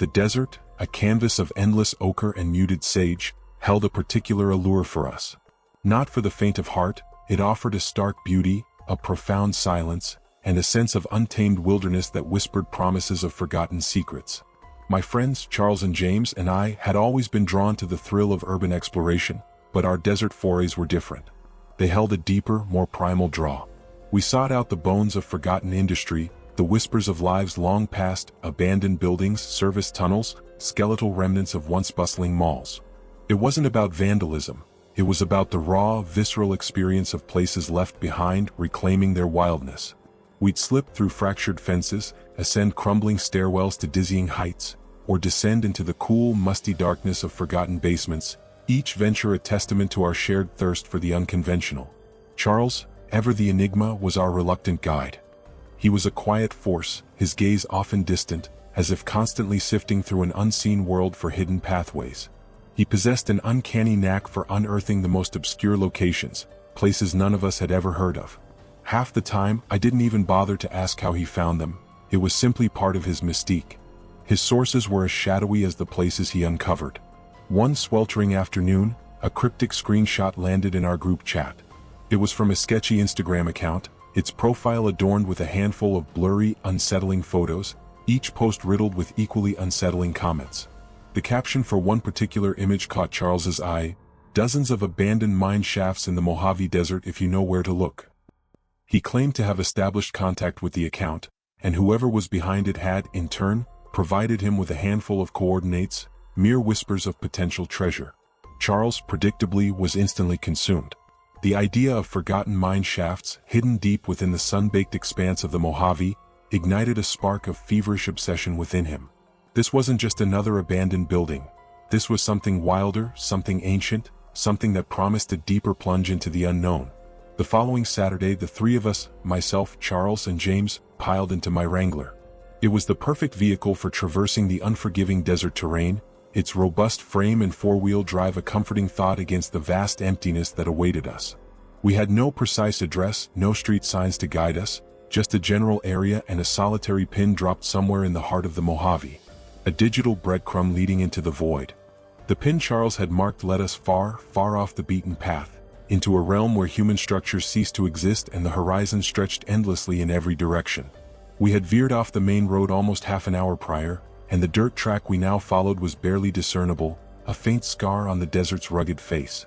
The desert, a canvas of endless ochre and muted sage, held a particular allure for us. Not for the faint of heart, it offered a stark beauty, a profound silence, and a sense of untamed wilderness that whispered promises of forgotten secrets. My friends Charles and James and I had always been drawn to the thrill of urban exploration, but our desert forays were different. They held a deeper, more primal draw. We sought out the bones of forgotten industry, the whispers of lives long past, abandoned buildings, service tunnels, skeletal remnants of once bustling malls. It wasn't about vandalism. It was about the raw, visceral experience of places left behind, reclaiming their wildness. We'd slip through fractured fences, ascend crumbling stairwells to dizzying heights, or descend into the cool, musty darkness of forgotten basements, each venture a testament to our shared thirst for the unconventional. Charles, ever the enigma, was our reluctant guide. He was a quiet force, his gaze often distant, as if constantly sifting through an unseen world for hidden pathways. He possessed an uncanny knack for unearthing the most obscure locations, places none of us had ever heard of. Half the time, I didn't even bother to ask how he found them. It was simply part of his mystique. His sources were as shadowy as the places he uncovered. One sweltering afternoon, a cryptic screenshot landed in our group chat. It was from a sketchy Instagram account, its profile adorned with a handful of blurry, unsettling photos, each post riddled with equally unsettling comments. The caption for one particular image caught Charles's eye: "Dozens of abandoned mine shafts in the Mojave Desert if you know where to look." He claimed to have established contact with the account, and whoever was behind it had, in turn, provided him with a handful of coordinates, mere whispers of potential treasure. Charles, predictably, was instantly consumed. The idea of forgotten mine shafts, hidden deep within the sun-baked expanse of the Mojave, ignited a spark of feverish obsession within him. This wasn't just another abandoned building. This was something wilder, something ancient, something that promised a deeper plunge into the unknown. The following Saturday, the three of us, myself, Charles, and James, piled into my Wrangler. It was the perfect vehicle for traversing the unforgiving desert terrain, its robust frame and four-wheel drive a comforting thought against the vast emptiness that awaited us. We had no precise address, no street signs to guide us, just a general area and a solitary pin dropped somewhere in the heart of the Mojave. A digital breadcrumb leading into the void. The pin Charles had marked led us far, far off the beaten path, into a realm where human structures ceased to exist and the horizon stretched endlessly in every direction. We had veered off the main road almost half an hour prior, and the dirt track we now followed was barely discernible, a faint scar on the desert's rugged face.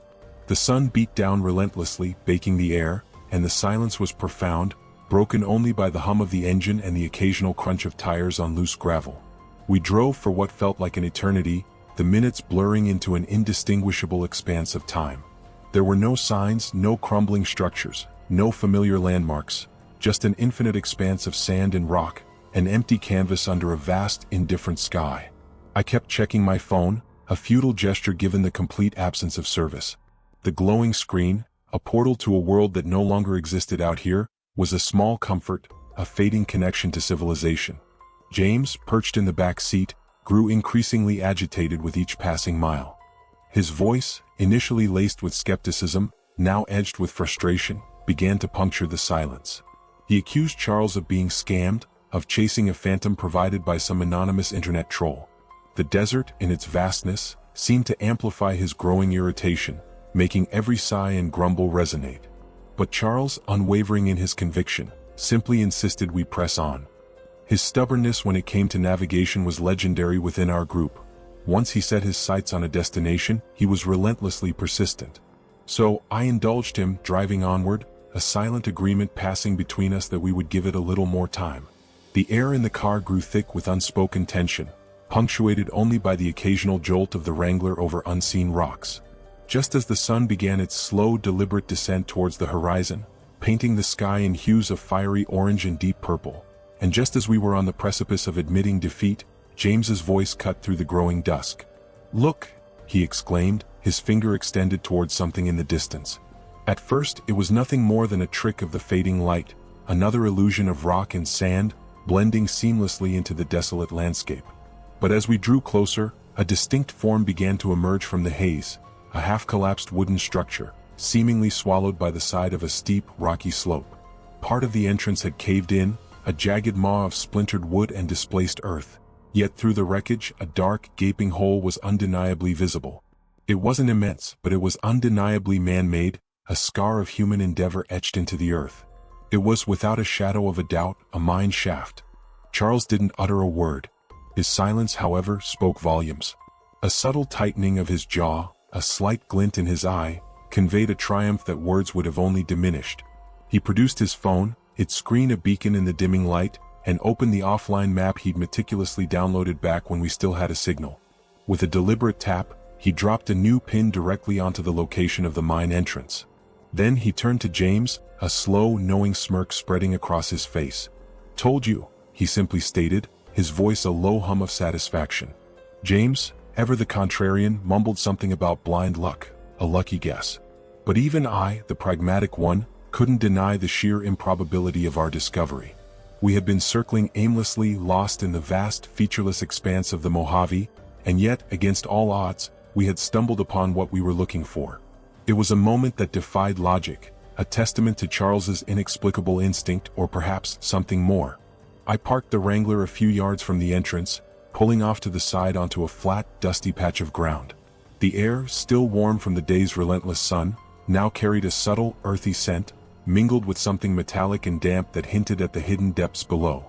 The sun beat down relentlessly, baking the air, and the silence was profound, broken only by the hum of the engine and the occasional crunch of tires on loose gravel. We drove for what felt like an eternity, the minutes blurring into an indistinguishable expanse of time. There were no signs, no crumbling structures, no familiar landmarks, just an infinite expanse of sand and rock, an empty canvas under a vast, indifferent sky. I kept checking my phone, a futile gesture given the complete absence of service. The glowing screen, a portal to a world that no longer existed out here, was a small comfort, a fading connection to civilization. James, perched in the back seat, grew increasingly agitated with each passing mile. His voice, initially laced with skepticism, now edged with frustration, began to puncture the silence. He accused Charles of being scammed, of chasing a phantom provided by some anonymous internet troll. The desert, in its vastness, seemed to amplify his growing irritation, making every sigh and grumble resonate. But Charles, unwavering in his conviction, simply insisted we press on. His stubbornness when it came to navigation was legendary within our group. Once he set his sights on a destination, he was relentlessly persistent. So, I indulged him, driving onward, a silent agreement passing between us that we would give it a little more time. The air in the car grew thick with unspoken tension, punctuated only by the occasional jolt of the Wrangler over unseen rocks. Just as the sun began its slow, deliberate descent towards the horizon, painting the sky in hues of fiery orange and deep purple, and just as we were on the precipice of admitting defeat, James's voice cut through the growing dusk. "Look!" he exclaimed, his finger extended towards something in the distance. At first, it was nothing more than a trick of the fading light, another illusion of rock and sand, blending seamlessly into the desolate landscape. But as we drew closer, a distinct form began to emerge from the haze, a half-collapsed wooden structure, seemingly swallowed by the side of a steep, rocky slope. Part of the entrance had caved in, a jagged maw of splintered wood and displaced earth. Yet through the wreckage, a dark, gaping hole was undeniably visible. It wasn't immense, but it was undeniably man-made, a scar of human endeavor etched into the earth. It was, without a shadow of a doubt, a mine shaft. Charles didn't utter a word. His silence, however, spoke volumes. A subtle tightening of his jaw, a slight glint in his eye, conveyed a triumph that words would have only diminished. He produced his phone, its screen a beacon in the dimming light, and opened the offline map he'd meticulously downloaded back when we still had a signal. With a deliberate tap, he dropped a new pin directly onto the location of the mine entrance. Then he turned to James, a slow, knowing smirk spreading across his face. "Told you," he simply stated, his voice a low hum of satisfaction. James, ever the contrarian, mumbled something about blind luck, a lucky guess. But even I, the pragmatic one, couldn't deny the sheer improbability of our discovery. We had been circling aimlessly, lost in the vast, featureless expanse of the Mojave, and yet, against all odds, we had stumbled upon what we were looking for. It was a moment that defied logic, a testament to Charles's inexplicable instinct, or perhaps something more. I parked the Wrangler a few yards from the entrance, pulling off to the side onto a flat, dusty patch of ground. The air, still warm from the day's relentless sun, now carried a subtle, earthy scent, mingled with something metallic and damp that hinted at the hidden depths below.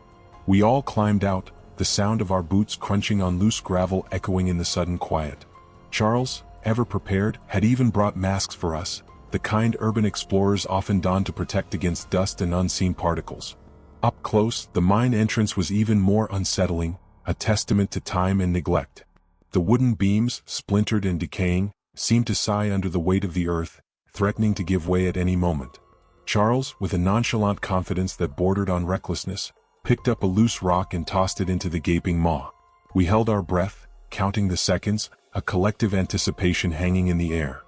We all climbed out, the sound of our boots crunching on loose gravel echoing in the sudden quiet. Charles, ever prepared, had even brought masks for us, the kind urban explorers often don to protect against dust and unseen particles. Up close, the mine entrance was even more unsettling, a testament to time and neglect. The wooden beams, splintered and decaying, seemed to sigh under the weight of the earth, threatening to give way at any moment. Charles, with a nonchalant confidence that bordered on recklessness, picked up a loose rock and tossed it into the gaping maw. We held our breath, counting the seconds, a collective anticipation hanging in the air.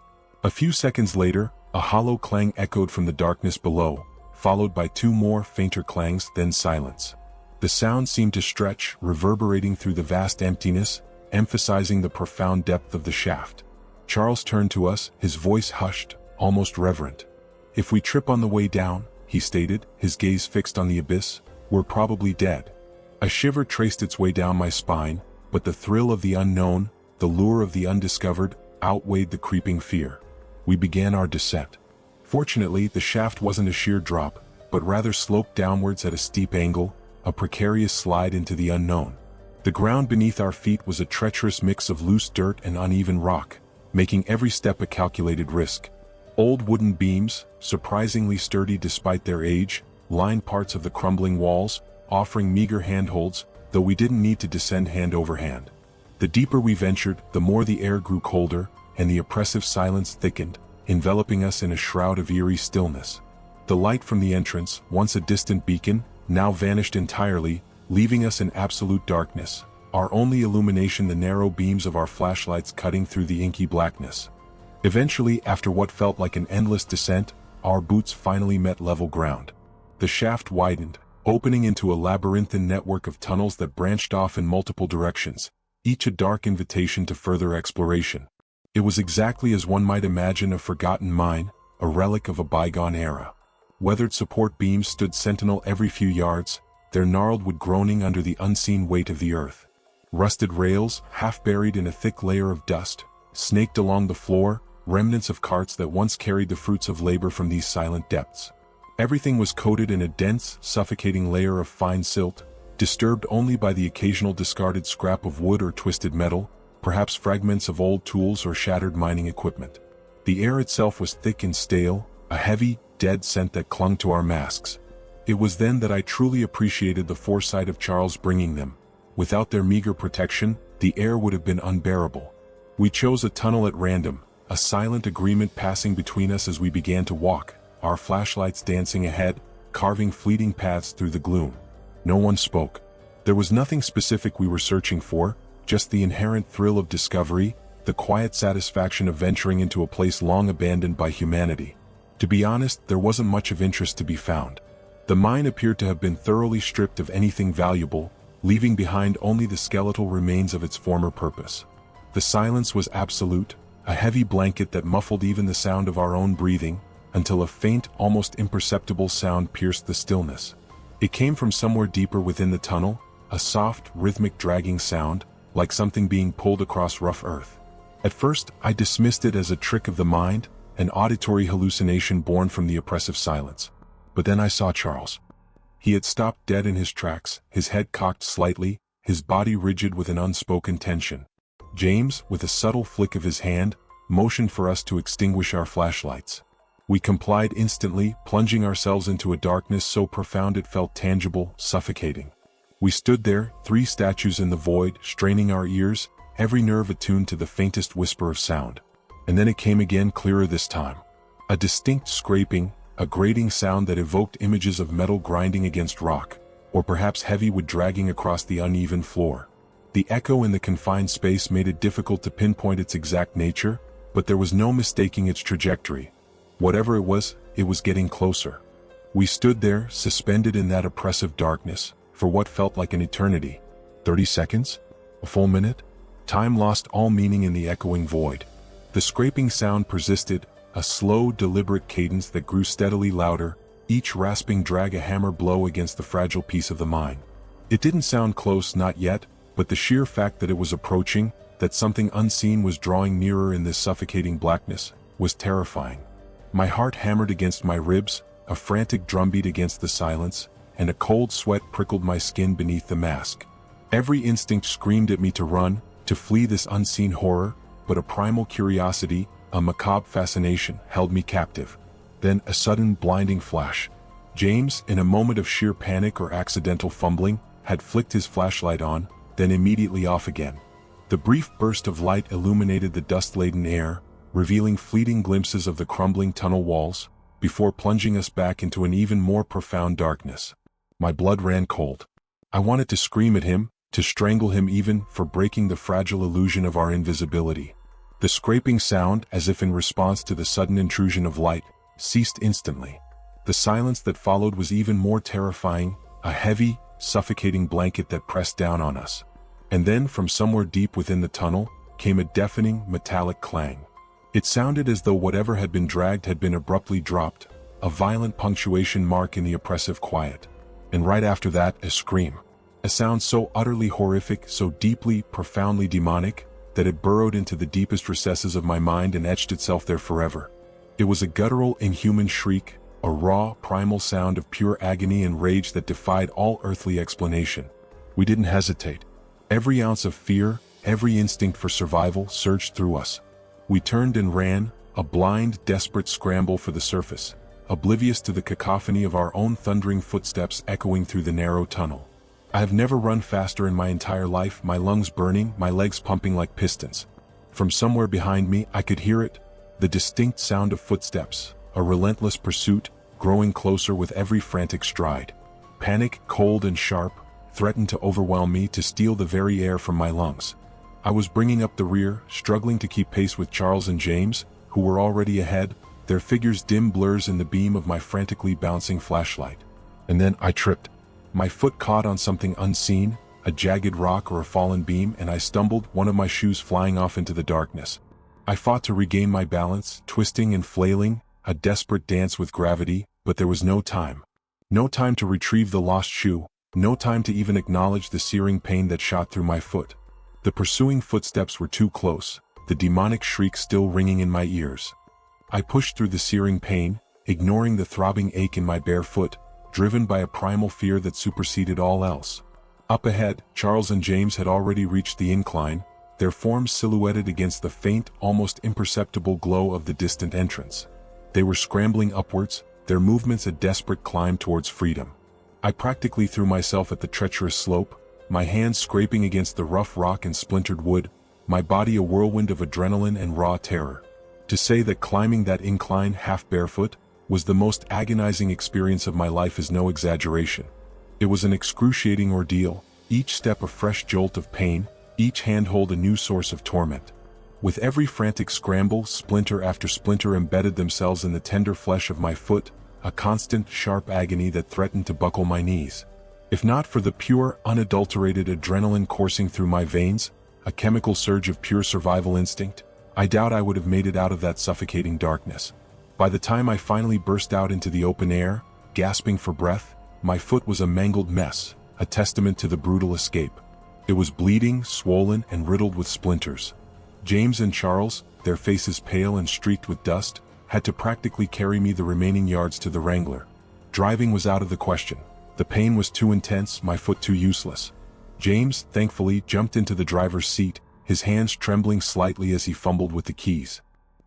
A few seconds later, a hollow clang echoed from the darkness below, followed by two more fainter clangs, then silence. The sound seemed to stretch, reverberating through the vast emptiness, emphasizing the profound depth of the shaft. Charles turned to us, his voice hushed, almost reverent. "If we trip on the way down," he stated, his gaze fixed on the abyss, "we're probably dead." A shiver traced its way down my spine, but the thrill of the unknown, the lure of the undiscovered, outweighed the creeping fear. We began our descent. Fortunately, the shaft wasn't a sheer drop, but rather sloped downwards at a steep angle, a precarious slide into the unknown. The ground beneath our feet was a treacherous mix of loose dirt and uneven rock, making every step a calculated risk. Old wooden beams, surprisingly sturdy despite their age, lined parts of the crumbling walls, offering meager handholds, though we didn't need to descend hand over hand. The deeper we ventured, the more the air grew colder, and the oppressive silence thickened, enveloping us in a shroud of eerie stillness. The light from the entrance, once a distant beacon, now vanished entirely, leaving us in absolute darkness, our only illumination the narrow beams of our flashlights cutting through the inky blackness. Eventually, after what felt like an endless descent, our boots finally met level ground. The shaft widened, opening into a labyrinthine network of tunnels that branched off in multiple directions, each a dark invitation to further exploration. It was exactly as one might imagine a forgotten mine, a relic of a bygone era. Weathered support beams stood sentinel every few yards, their gnarled wood groaning under the unseen weight of the earth. Rusted rails, half buried in a thick layer of dust, snaked along the floor, remnants of carts that once carried the fruits of labor from these silent depths. Everything was coated in a dense, suffocating layer of fine silt, disturbed only by the occasional discarded scrap of wood or twisted metal, perhaps fragments of old tools or shattered mining equipment. The air itself was thick and stale, a heavy, dead scent that clung to our masks. It was then that I truly appreciated the foresight of Charles bringing them. Without their meager protection, the air would have been unbearable. We chose a tunnel at random, a silent agreement passing between us as we began to walk, our flashlights dancing ahead, carving fleeting paths through the gloom. No one spoke. There was nothing specific we were searching for, just the inherent thrill of discovery, the quiet satisfaction of venturing into a place long abandoned by humanity. To be honest, there wasn't much of interest to be found. The mine appeared to have been thoroughly stripped of anything valuable, leaving behind only the skeletal remains of its former purpose. The silence was absolute, a heavy blanket that muffled even the sound of our own breathing, until a faint, almost imperceptible sound pierced the stillness. It came from somewhere deeper within the tunnel, a soft, rhythmic dragging sound, like something being pulled across rough earth. At first, I dismissed it as a trick of the mind, an auditory hallucination born from the oppressive silence. But then I saw Charles. He had stopped dead in his tracks, his head cocked slightly, his body rigid with an unspoken tension. James, with a subtle flick of his hand, motioned for us to extinguish our flashlights. We complied instantly, plunging ourselves into a darkness so profound it felt tangible, suffocating. We stood there, three statues in the void, straining our ears, every nerve attuned to the faintest whisper of sound. And then it came again, clearer this time. A distinct scraping, a grating sound that evoked images of metal grinding against rock, or perhaps heavy wood dragging across the uneven floor. The echo in the confined space made it difficult to pinpoint its exact nature, but there was no mistaking its trajectory. Whatever it was getting closer. We stood there, suspended in that oppressive darkness, for what felt like an eternity. 30 seconds? A full minute? Time lost all meaning in the echoing void. The scraping sound persisted, a slow, deliberate cadence that grew steadily louder, each rasping drag a hammer blow against the fragile piece of the mine. It didn't sound close, not yet, but the sheer fact that it was approaching, that something unseen was drawing nearer in this suffocating blackness, was terrifying. My heart hammered against my ribs, a frantic drumbeat against the silence, and a cold sweat prickled my skin beneath the mask. Every instinct screamed at me to run, to flee this unseen horror, but a primal curiosity, a macabre fascination, held me captive. Then a sudden blinding flash. James, in a moment of sheer panic or accidental fumbling, had flicked his flashlight on, then immediately off again. The brief burst of light illuminated the dust-laden air, revealing fleeting glimpses of the crumbling tunnel walls, before plunging us back into an even more profound darkness. My blood ran cold. I wanted to scream at him, to strangle him even for breaking the fragile illusion of our invisibility. The scraping sound, as if in response to the sudden intrusion of light, ceased instantly. The silence that followed was even more terrifying, a heavy, suffocating blanket that pressed down on us. And then, from somewhere deep within the tunnel, came a deafening, metallic clang. It sounded as though whatever had been dragged had been abruptly dropped, a violent punctuation mark in the oppressive quiet. And right after that, a scream. A sound so utterly horrific, so deeply, profoundly demonic, that it burrowed into the deepest recesses of my mind and etched itself there forever. It was a guttural, inhuman shriek, a raw, primal sound of pure agony and rage that defied all earthly explanation. We didn't hesitate. Every ounce of fear, every instinct for survival surged through us. We turned and ran, a blind, desperate scramble for the surface, oblivious to the cacophony of our own thundering footsteps echoing through the narrow tunnel. I have never run faster in my entire life, my lungs burning, my legs pumping like pistons. From somewhere behind me, I could hear it, the distinct sound of footsteps, a relentless pursuit, growing closer with every frantic stride. Panic, cold and sharp, threatened to overwhelm me, to steal the very air from my lungs. I was bringing up the rear, struggling to keep pace with Charles and James, who were already ahead, their figures dim blurs in the beam of my frantically bouncing flashlight. And then I tripped. My foot caught on something unseen, a jagged rock or a fallen beam, and I stumbled, one of my shoes flying off into the darkness. I fought to regain my balance, twisting and flailing, a desperate dance with gravity, but there was no time. No time to retrieve the lost shoe, no time to even acknowledge the searing pain that shot through my foot. The pursuing footsteps were too close, the demonic shriek still ringing in my ears. I pushed through the searing pain, ignoring the throbbing ache in my bare foot, driven by a primal fear that superseded all else. Up ahead, Charles and James had already reached the incline, their forms silhouetted against the faint, almost imperceptible glow of the distant entrance. They were scrambling upwards, their movements a desperate climb towards freedom. I practically threw myself at the treacherous slope, my hands scraping against the rough rock and splintered wood, my body a whirlwind of adrenaline and raw terror. To say that climbing that incline half barefoot was the most agonizing experience of my life is no exaggeration. It was an excruciating ordeal, each step a fresh jolt of pain, each handhold a new source of torment. With every frantic scramble, splinter after splinter embedded themselves in the tender flesh of my foot, a constant, sharp agony that threatened to buckle my knees. If not for the pure, unadulterated adrenaline coursing through my veins, a chemical surge of pure survival instinct, I doubt I would have made it out of that suffocating darkness. By the time I finally burst out into the open air, gasping for breath, my foot was a mangled mess, a testament to the brutal escape. It was bleeding, swollen, and riddled with splinters. James and Charles, their faces pale and streaked with dust, had to practically carry me the remaining yards to the Wrangler. Driving was out of the question. The pain was too intense, my foot too useless. James, thankfully, jumped into the driver's seat, his hands trembling slightly as he fumbled with the keys.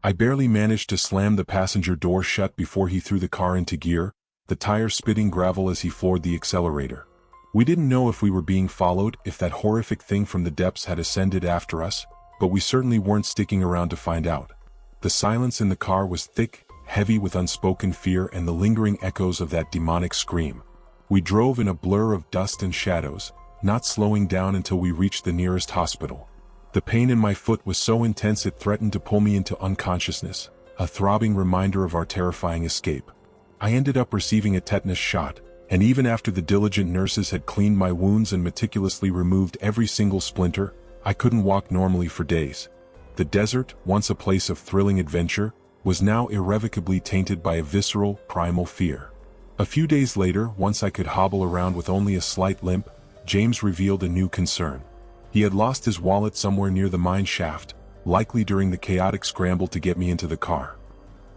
I barely managed to slam the passenger door shut before he threw the car into gear, the tire spitting gravel as he floored the accelerator. We didn't know if we were being followed, if that horrific thing from the depths had ascended after us, but we certainly weren't sticking around to find out. The silence in the car was thick, heavy with unspoken fear and the lingering echoes of that demonic scream. We drove in a blur of dust and shadows, not slowing down until we reached the nearest hospital. The pain in my foot was so intense it threatened to pull me into unconsciousness, a throbbing reminder of our terrifying escape. I ended up receiving a tetanus shot, and even after the diligent nurses had cleaned my wounds and meticulously removed every single splinter, I couldn't walk normally for days. The desert, once a place of thrilling adventure, was now irrevocably tainted by a visceral, primal fear. A few days later, once I could hobble around with only a slight limp, James revealed a new concern. He had lost his wallet somewhere near the mine shaft, likely during the chaotic scramble to get me into the car.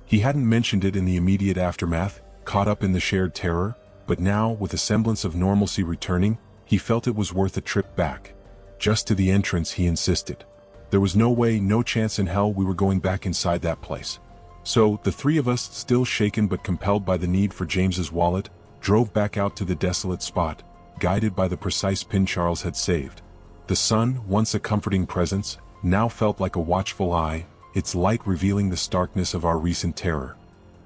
He hadn't mentioned it in the immediate aftermath, caught up in the shared terror, but now, with a semblance of normalcy returning, he felt it was worth a trip back. Just to the entrance, he insisted. There was no way, no chance in hell we were going back inside that place. So, the three of us, still shaken but compelled by the need for James's wallet, drove back out to the desolate spot, guided by the precise pin Charles had saved. The sun, once a comforting presence, now felt like a watchful eye, its light revealing the starkness of our recent terror.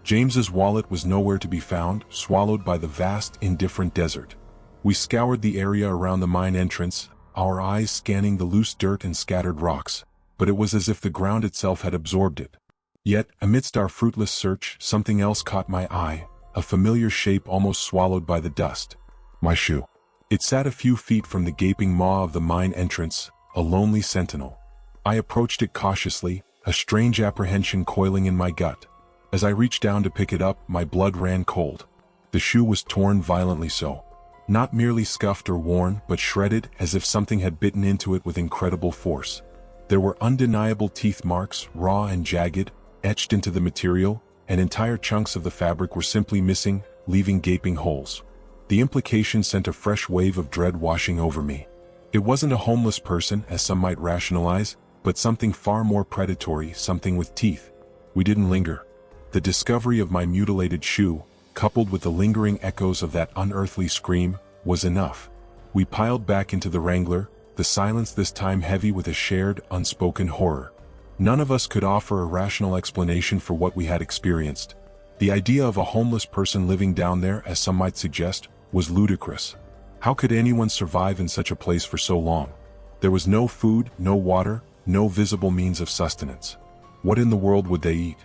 James's wallet was nowhere to be found, swallowed by the vast, indifferent desert. We scoured the area around the mine entrance, our eyes scanning the loose dirt and scattered rocks, but it was as if the ground itself had absorbed it. Yet, amidst our fruitless search, something else caught my eye, a familiar shape almost swallowed by the dust. My shoe. It sat a few feet from the gaping maw of the mine entrance, a lonely sentinel. I approached it cautiously, a strange apprehension coiling in my gut. As I reached down to pick it up, my blood ran cold. The shoe was torn violently so. Not merely scuffed or worn, but shredded, as if something had bitten into it with incredible force. There were undeniable teeth marks, raw and jagged, etched into the material, and entire chunks of the fabric were simply missing, leaving gaping holes. The implication sent a fresh wave of dread washing over me. It wasn't a homeless person, as some might rationalize, but something far more predatory, something with teeth. We didn't linger. The discovery of my mutilated shoe, coupled with the lingering echoes of that unearthly scream, was enough. We piled back into the Wrangler, the silence this time heavy with a shared, unspoken horror. None of us could offer a rational explanation for what we had experienced. The idea of a homeless person living down there, as some might suggest, was ludicrous. How could anyone survive in such a place for so long? There was no food, no water, no visible means of sustenance. What in the world would they eat?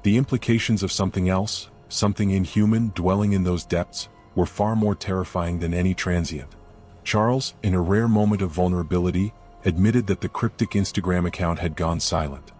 The implications of something else, something inhuman dwelling in those depths, were far more terrifying than any transient. Charles, in a rare moment of vulnerability, admitted that the cryptic Instagram account had gone silent.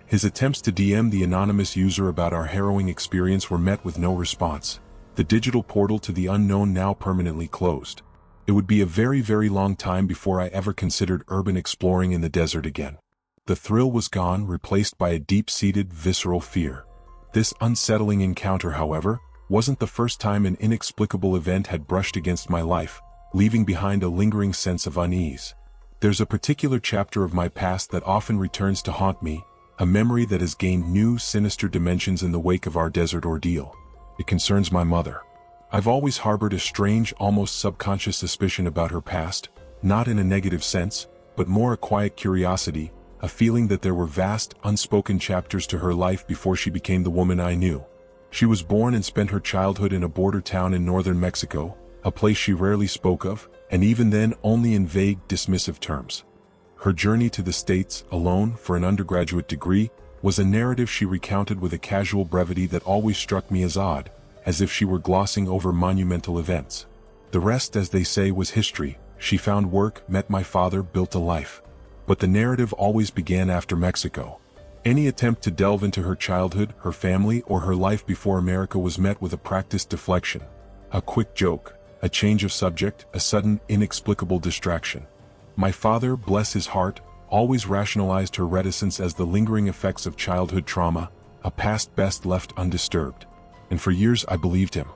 His attempts to DM the anonymous user about our harrowing experience were met with no response. The digital portal to the unknown now permanently closed. It would be a very, very long time before I ever considered urban exploring in the desert again. The thrill was gone, replaced by a deep-seated, visceral fear. This unsettling encounter, however, wasn't the first time an inexplicable event had brushed against my life, leaving behind a lingering sense of unease. There's a particular chapter of my past that often returns to haunt me, a memory that has gained new, sinister dimensions in the wake of our desert ordeal. It concerns my mother. I've always harbored a strange, almost subconscious suspicion about her past, not in a negative sense, but more a quiet curiosity, a feeling that there were vast, unspoken chapters to her life before she became the woman I knew. She was born and spent her childhood in a border town in northern Mexico, a place she rarely spoke of, and even then only in vague, dismissive terms. Her journey to the States, alone, for an undergraduate degree, was a narrative she recounted with a casual brevity that always struck me as odd, as if she were glossing over monumental events. The rest, as they say, was history. She found work, met my father, built a life. But the narrative always began after Mexico. Any attempt to delve into her childhood, her family, or her life before America was met with a practiced deflection. A quick joke. a change of subject, a sudden, inexplicable distraction. My father, bless his heart, always rationalized her reticence as the lingering effects of childhood trauma, a past best left undisturbed. And for years I believed him.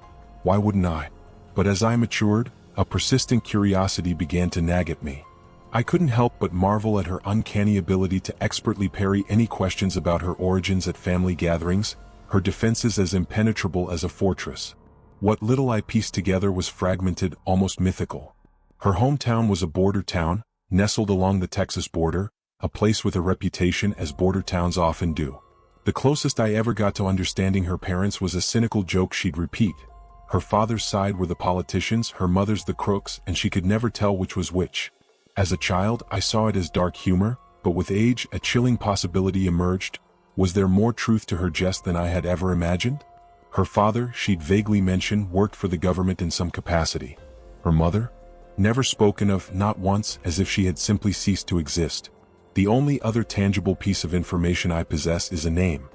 Why wouldn't I? But as I matured, a persistent curiosity began to nag at me. I couldn't help but marvel at her uncanny ability to expertly parry any questions about her origins at family gatherings, her defenses as impenetrable as a fortress. What little I pieced together was fragmented, almost mythical. Her hometown was a border town, nestled along the Texas border, a place with a reputation as border towns often do. The closest I ever got to understanding her parents was a cynical joke she'd repeat. Her father's side were the politicians, her mother's the crooks, and she could never tell which was which. As a child, I saw it as dark humor, but with age, a chilling possibility emerged. Was there more truth to her jest than I had ever imagined? Her father, she'd vaguely mentioned, worked for the government in some capacity. Her mother? Never spoken of, not once, as if she had simply ceased to exist. The only other tangible piece of information I possess is a name.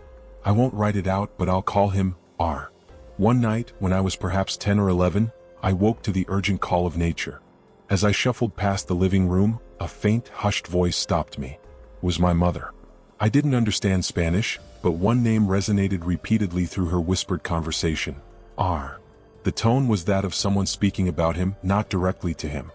I won't write it out, but I'll call him R. One night, when I was perhaps 10 or 11, I woke to the urgent call of nature. As I shuffled past the living room, a faint, hushed voice stopped me. It was my mother. I didn't understand Spanish, but one name resonated repeatedly through her whispered conversation. R. The tone was that of someone speaking about him, not directly to him.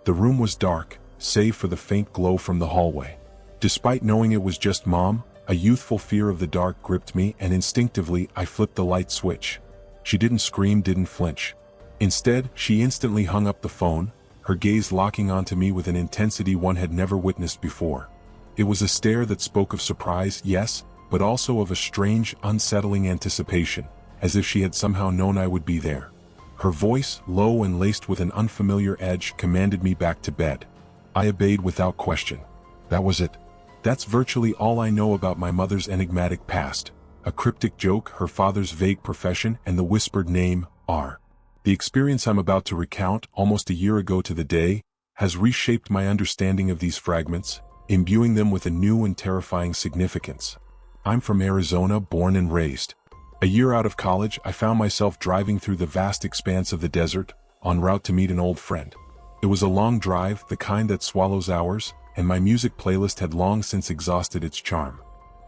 The room was dark, save for the faint glow from the hallway. Despite knowing it was just Mom, a youthful fear of the dark gripped me, and instinctively I flipped the light switch. She didn't scream, didn't flinch. Instead, she instantly hung up the phone, her gaze locking onto me with an intensity one had never witnessed before. It was a stare that spoke of surprise, yes, but also of a strange, unsettling anticipation, as if she had somehow known I would be there. Her voice, low and laced with an unfamiliar edge, commanded me back to bed. I obeyed without question. That was it. That's virtually all I know about my mother's enigmatic past. A cryptic joke, her father's vague profession, and the whispered name, R. The experience I'm about to recount, almost a year ago to the day, has reshaped my understanding of these fragments, imbuing them with a new and terrifying significance. I'm from Arizona, born and raised. A year out of college, I found myself driving through the vast expanse of the desert, en route to meet an old friend. It was a long drive, the kind that swallows hours, and my music playlist had long since exhausted its charm.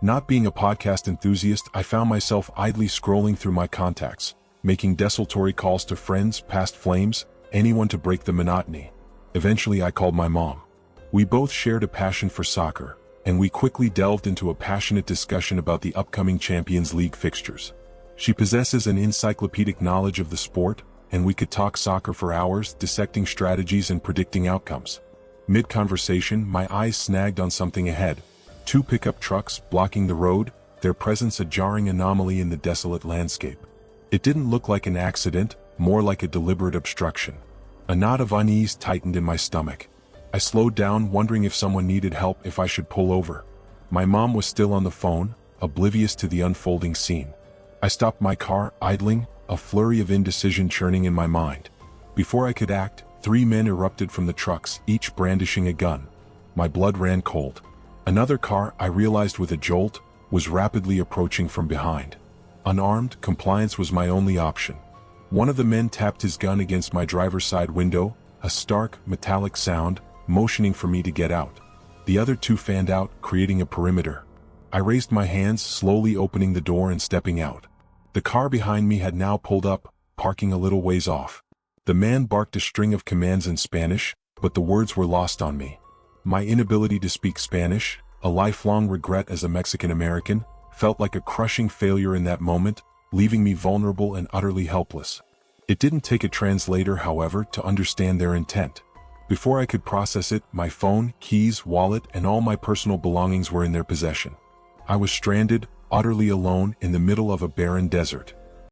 Not being a podcast enthusiast, I found myself idly scrolling through my contacts, making desultory calls to friends, past flames, anyone to break the monotony. Eventually I called my mom. We both shared a passion for soccer, and we quickly delved into a passionate discussion about the upcoming Champions League fixtures. She possesses an encyclopedic knowledge of the sport, and we could talk soccer for hours, dissecting strategies and predicting outcomes. Mid-conversation, my eyes snagged on something ahead. 2 pickup trucks blocking the road, their presence a jarring anomaly in the desolate landscape. It didn't look like an accident, more like a deliberate obstruction. A knot of unease tightened in my stomach. I slowed down, wondering if someone needed help, if I should pull over. My mom was still on the phone, oblivious to the unfolding scene. I stopped my car, idling, a flurry of indecision churning in my mind. Before I could act, 3 men erupted from the trucks, each brandishing a gun. My blood ran cold. Another car, I realized with a jolt, was rapidly approaching from behind. Unarmed, compliance was my only option. One of the men tapped his gun against my driver's side window, a stark, metallic sound, motioning for me to get out. The other 2 fanned out, creating a perimeter. I raised my hands, slowly opening the door and stepping out. The car behind me had now pulled up, parking a little ways off. The man barked a string of commands in Spanish, but the words were lost on me. My inability to speak Spanish, a lifelong regret as a Mexican-American, felt like a crushing failure in that moment, leaving me vulnerable and utterly helpless. It didn't take a translator, however, to understand their intent. Before I could process it, my phone, keys, wallet, and all my personal belongings were in their possession. I was stranded, utterly alone, in the middle of a barren desert.